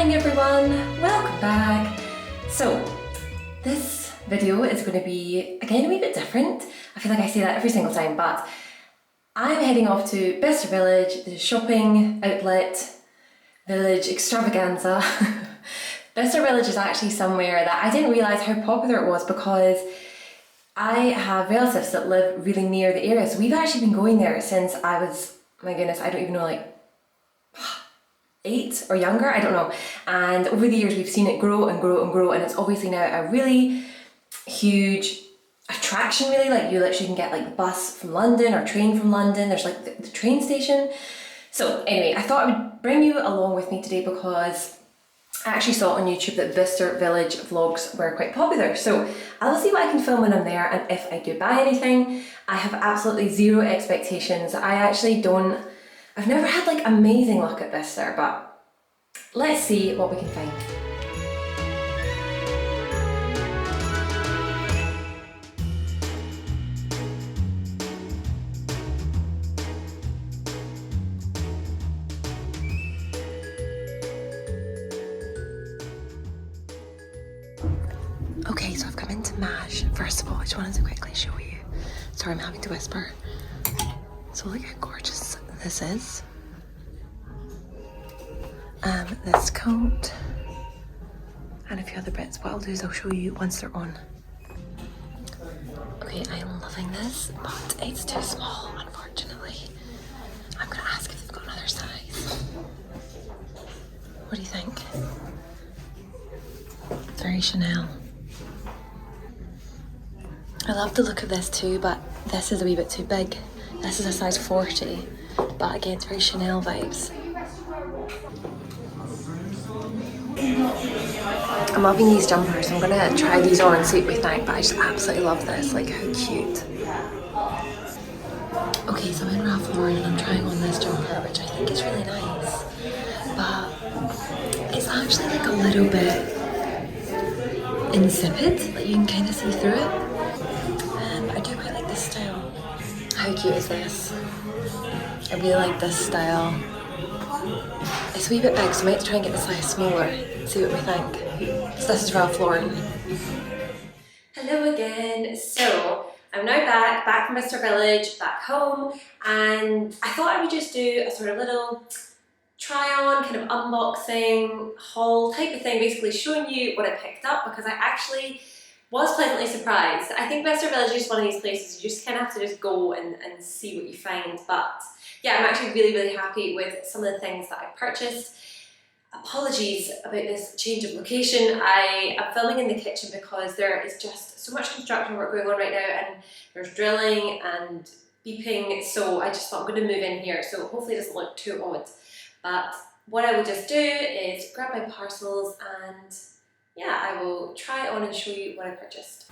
morning everyone, welcome back. So this video is going to be again a wee bit different. I feel like I say that every single time, but I'm heading off to Bicester Village, the shopping outlet village extravaganza. Bicester Village is actually somewhere that I didn't realise how popular it was because I have relatives that live really near the area, so we've actually been going there since I was, my goodness, I don't even know, like 8 or younger, I don't know. And over the years we've seen it grow and grow and grow, and it's obviously now a really huge attraction really. Like you literally can get like the bus from London or train from London. There's like the train station. So anyway, I thought I would bring you along with me today because I actually saw on YouTube that Bicester Village vlogs were quite popular. So I'll see what I can film when I'm there, and if I do buy anything, I have absolutely zero expectations. I've never had like amazing luck at Bicester, but let's see what we can find. Okay, so I've come into Maj. First of all, I just wanted to quickly show you. Sorry, I'm having to whisper. So look how gorgeous this is. This coat and a few other bits. What I'll do is I'll show you once they're on. Okay, I am loving this, but it's too small, unfortunately. I'm gonna ask if they've got another size. What do you think? It's very Chanel. I love the look of this too, but this is a wee bit too big. This is a size 40, but again, it's very Chanel vibes. I'm loving these jumpers. I'm gonna try these on and see what we think, but I just absolutely love this. Like, how cute. Okay, so I'm in Ralph Lauren and I'm trying on this jumper, which I think is really nice, but it's actually like a little bit insipid. Like, you can kind of see through it. But I do quite like this style. How cute is this? I really like this style. It's a wee bit big, so I might try and get the size smaller, see what we think. So this is Ralph Lauren. Hello again. So I'm now back from Bicester Village, back home, and I thought I would just do a sort of little try on, kind of unboxing, haul type of thing, basically showing you what I picked up, because I actually was pleasantly surprised. I think Bicester Village is one of these places you just kind of have to just go and see what you find, but yeah, I'm actually really happy with some of the things that I purchased. Apologies about this change of location. I am filming in the kitchen because there is just so much construction work going on right now, and there's drilling and beeping, so I just thought I'm going to move in here, so hopefully it doesn't look too odd. But what I will just do is grab my parcels and yeah, I will try it on and show you what I purchased.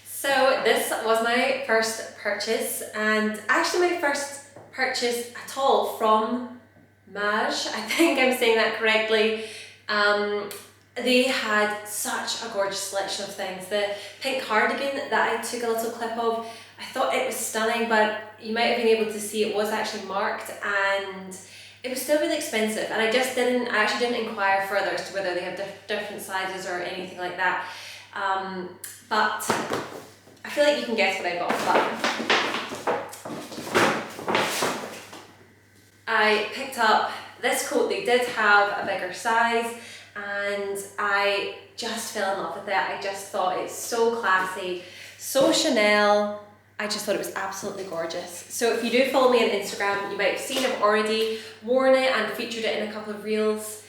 So this was my first purchase, and actually my first purchase at all from Maj. I think I'm saying that correctly. They had such a gorgeous selection of things. The pink cardigan that I took a little clip of, I thought it was stunning, but you might have been able to see it was actually marked and it was still really expensive, and I actually didn't inquire further as to whether they have different sizes or anything like that. But I feel like you can guess what I got. But I picked up this coat. They did have a bigger size, and I just fell in love with it. I just thought it's so classy, so Chanel. I just thought it was absolutely gorgeous. So if you do follow me on Instagram, you might have seen I've already worn it and featured it in a couple of reels,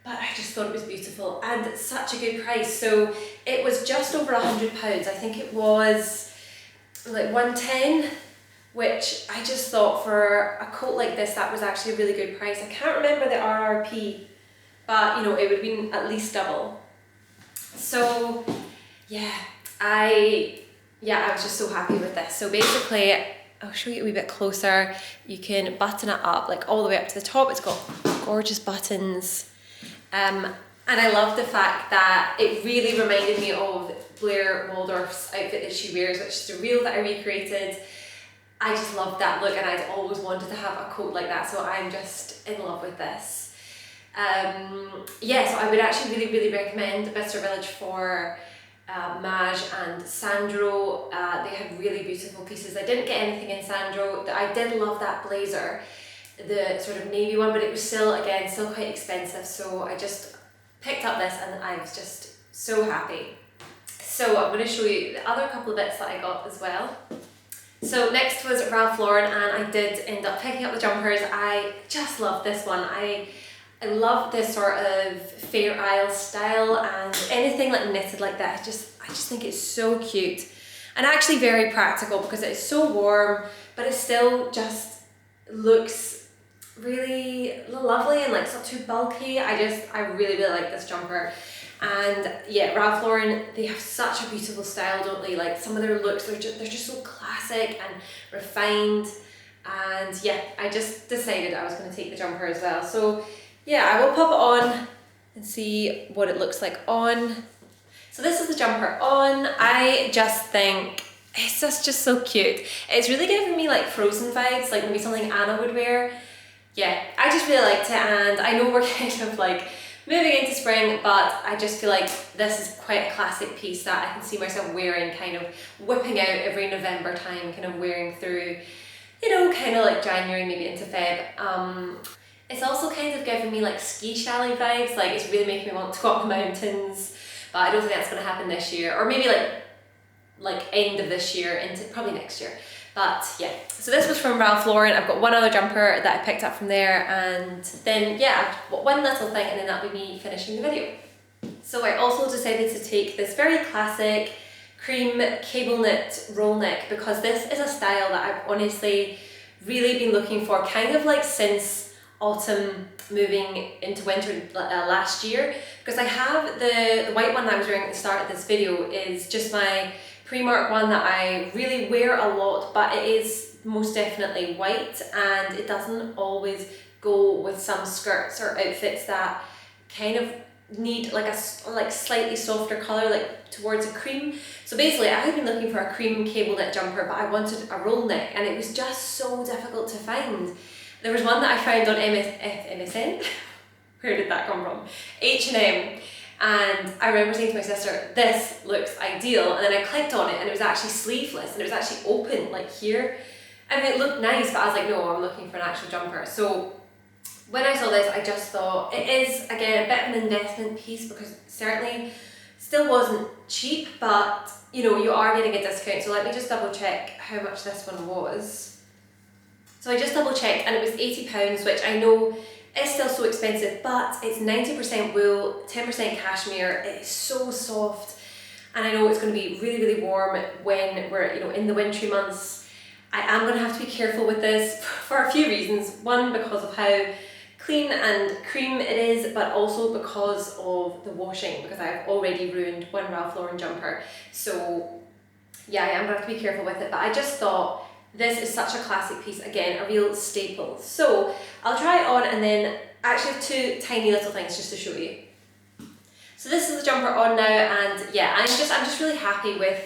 but I just thought it was beautiful and such a good price. So it was just over £100. I think it was like 110, which I just thought for a coat like this, that was actually a really good price. I can't remember the RRP, but you know, it would have been at least double. So yeah, I was just so happy with this. So basically, I'll show you a wee bit closer. You can button it up like all the way up to the top. It's got gorgeous buttons. And I love the fact that it really reminded me of Blair Waldorf's outfit that she wears, which is a reel that I recreated. I just love that look, and I'd always wanted to have a coat like that, so I'm just in love with this. Yeah, so I would actually really recommend Bicester Village for Maj and Sandro. They had really beautiful pieces. I didn't get anything in Sandro. I did love that blazer, the sort of navy one, but it was still quite expensive, so I just picked up this and I was just so happy. So I'm going to show you the other couple of bits that I got as well. So next was Ralph Lauren, and I did end up picking up the jumpers. I just love this one. I love this sort of Fair Isle style, and anything like knitted like that. I just think it's so cute, and actually very practical because it's so warm, but it still just looks really lovely and like it's not too bulky. I really like this jumper. And yeah, Ralph Lauren, they have such a beautiful style, don't they? Like some of their looks, they're just so classic and refined. And yeah, I just decided I was going to take the jumper as well. So yeah, I will pop it on and see what it looks like on. So this is the jumper on. I just think it's just so cute. It's really giving me like Frozen vibes, like maybe something Anna would wear. Yeah, I just really liked it, and I know we're kind of like moving into spring, but I just feel like this is quite a classic piece that I can see myself wearing, kind of whipping out every November time, kind of wearing through, you know, kind of like January, maybe into Feb. It's also kind of giving me like ski chalet vibes, like it's really making me want to go up the mountains, but I don't think that's going to happen this year, or maybe like end of this year into probably next year. But yeah, so this was from Ralph Lauren. I've got one other jumper that I picked up from there, and then yeah, I've got one little thing, and then that'll be me finishing the video. So I also decided to take this very classic cream cable knit roll neck, because this is a style that I've honestly really been looking for kind of like since autumn moving into winter last year, because I have the white one that I was wearing at the start of this video is just my Primark one that I really wear a lot, but it is most definitely white, and it doesn't always go with some skirts or outfits that kind of need like a slightly softer colour, like towards a cream. So basically I had been looking for a cream cable knit jumper, but I wanted a roll neck, and it was just so difficult to find. There was one that I found on MSN. Where did that come from? H&M. And I remember saying to my sister, this looks ideal, and then I clicked on it and it was actually sleeveless and it was actually open like here, and it looked nice, but I was like, no, I'm looking for an actual jumper. So when I saw this, I just thought it is again a bit of an investment piece, because it certainly still wasn't cheap, but you know, you are getting a discount. So let me just double check how much this one was. So I just double checked and it was £80, which I know it's still so expensive, but it's 90% wool, 10% cashmere. It is so soft, and I know it's going to be really warm when we're, you know, in the wintry months. I am going to have to be careful with this for a few reasons. One, because of how clean and cream it is, but also because of the washing, because I've already ruined one Ralph Lauren jumper. So yeah, I am going to have to be careful with it, but I just thought this is such a classic piece, again, a real staple. So I'll try it on, and then I actually have two tiny little things just to show you. So this is the jumper on now, and yeah, I'm just really happy with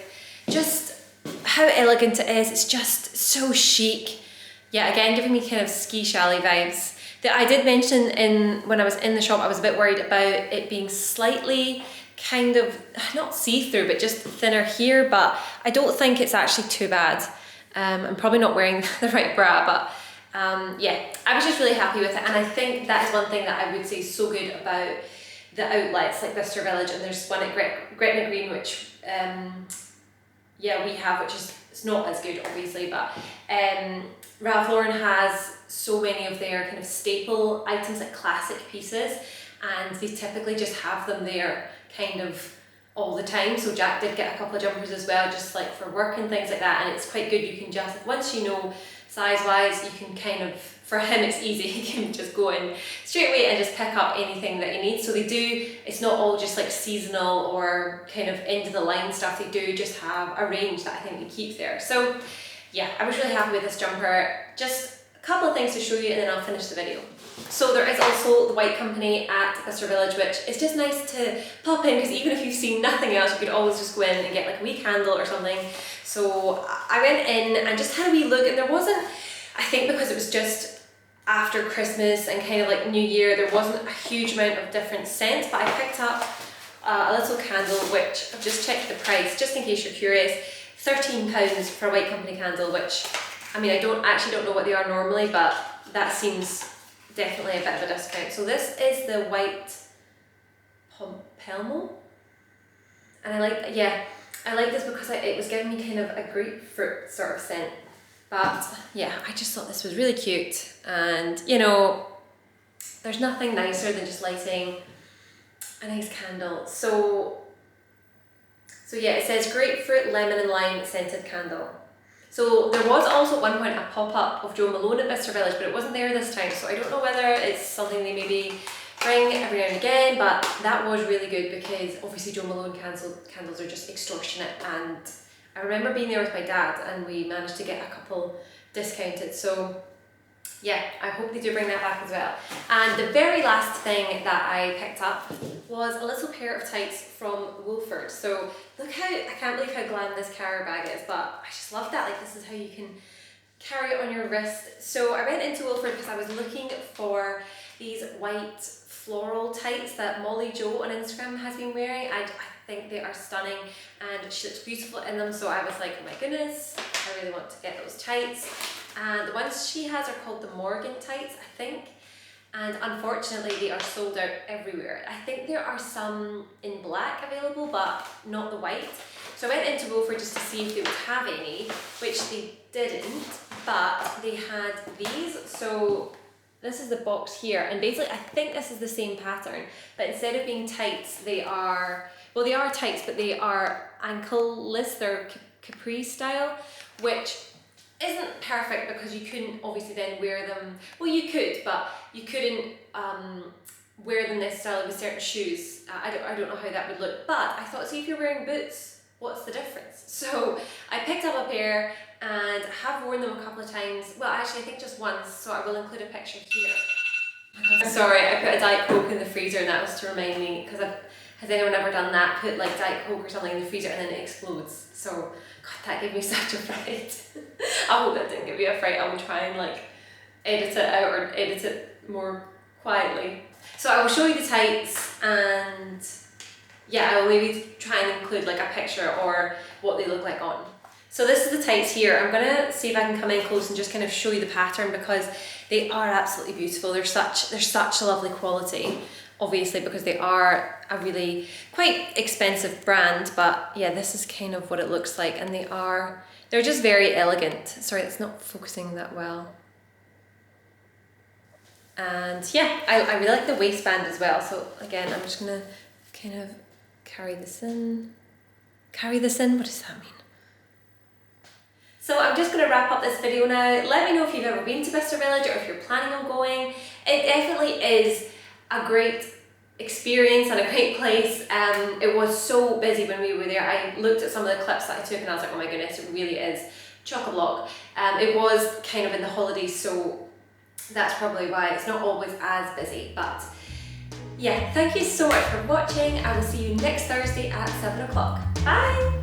just how elegant it is. It's just so chic. Yeah, again, giving me kind of ski chalet vibes. That I did mention when I was in the shop, I was a bit worried about it being slightly kind of, not see-through, but just thinner here, but I don't think it's actually too bad. I'm probably not wearing the right bra, but yeah, I was just really happy with it, and I think that is one thing that I would say is so good about the outlets like Bicester Village, and there's one at Gretna Green, which yeah, we have, which is, it's not as good obviously, but Ralph Lauren has so many of their kind of staple items, like classic pieces, and they typically just have them there kind of all the time. So Jack did get a couple of jumpers as well, just like for work and things like that, and it's quite good. You can just, once you know size wise, you can kind of, for him it's easy, he can just go in straight away and just pick up anything that he needs. So they do, it's not all just like seasonal or kind of end of the line stuff. They do just have a range that I think they keep there. So yeah, I was really happy with this jumper. Just a couple of things to show you and then I'll finish the video. So there is also the White Company at Bicester Village, which is just nice to pop in, because even if you've seen nothing else, you could always just go in and get like a wee candle or something. So I went in and just had a wee look, and there wasn't, I think because it was just after Christmas and kind of like New Year, there wasn't a huge amount of different scents, but I picked up a little candle, which I've just checked the price, just in case you're curious. £13 for a White Company candle, which, I mean, I don't know what they are normally, but that seems definitely a bit of a discount. So this is the White Pelmo, and I like this because it was giving me kind of a grapefruit sort of scent. But yeah, I just thought this was really cute, and you know, there's nothing nicer than just lighting a nice candle. So yeah, it says grapefruit, lemon and lime scented candle. So there was also at one point a pop-up of Jo Malone at Bicester Village, but it wasn't there this time, so I don't know whether it's something they maybe bring every now and again, but that was really good because obviously Jo Malone candles are just extortionate, and I remember being there with my dad and we managed to get a couple discounted. So yeah, I hope they do bring that back as well. And the very last thing that I picked up was a little pair of tights from Wolford. So look how, I can't believe how glam this carrier bag is, but I just love that. Like, this is how you can carry it on your wrist. So I went into Wolford because I was looking for these white floral tights that Molly Jo on Instagram has been wearing. I think they are stunning and she looks beautiful in them, so I was like, oh my goodness, I really want to get those tights. And the ones she has are called the Morgan tights, I think, and unfortunately they are sold out everywhere. I think there are some in black available, but not the white. So I went into Wolford just to see if they would have any, which they didn't, but they had these. So this is the box here, and basically I think this is the same pattern, but instead of being tights, they are, well, they are tights, but they are ankle-less, they're capri style, which isn't perfect because you couldn't obviously then wear them, well you could, but you couldn't wear them this style with certain shoes. I don't know how that would look, but I thought, see, if you're wearing boots, what's the difference? So I picked up a pair and have worn them a couple of times. Well, actually I think just once, so I will include a picture here. Sorry, I put a Diet Coke in the freezer, and that was to remind me, because has anyone ever done that? Put like Diet Coke or something in the freezer and then it explodes. So, God, that gave me such a fright. I hope that didn't give you a fright. I will try and like edit it out or edit it more quietly. So I will show you the tights, and yeah, I will maybe try and include like a picture or what they look like on. So this is the tights here. I'm gonna see if I can come in close and just kind of show you the pattern, because they are absolutely beautiful. They're such a lovely quality, obviously, because they are a really quite expensive brand, but yeah, this is kind of what it looks like, and they're just very elegant. Sorry, it's not focusing that well. And yeah, I really like the waistband as well. So again, I'm just gonna kind of carry this in. Carry this in, what does that mean? So I'm just going to wrap up this video now. Let me know if you've ever been to Bicester Village or if you're planning on going. It definitely is a great experience and a great place. It was so busy when we were there. I looked at some of the clips that I took and I was like, oh my goodness, it really is chock-a-block. It was kind of in the holidays, so that's probably why it's not always as busy. But yeah, thank you so much for watching. I will see you next Thursday at 7 o'clock. Bye!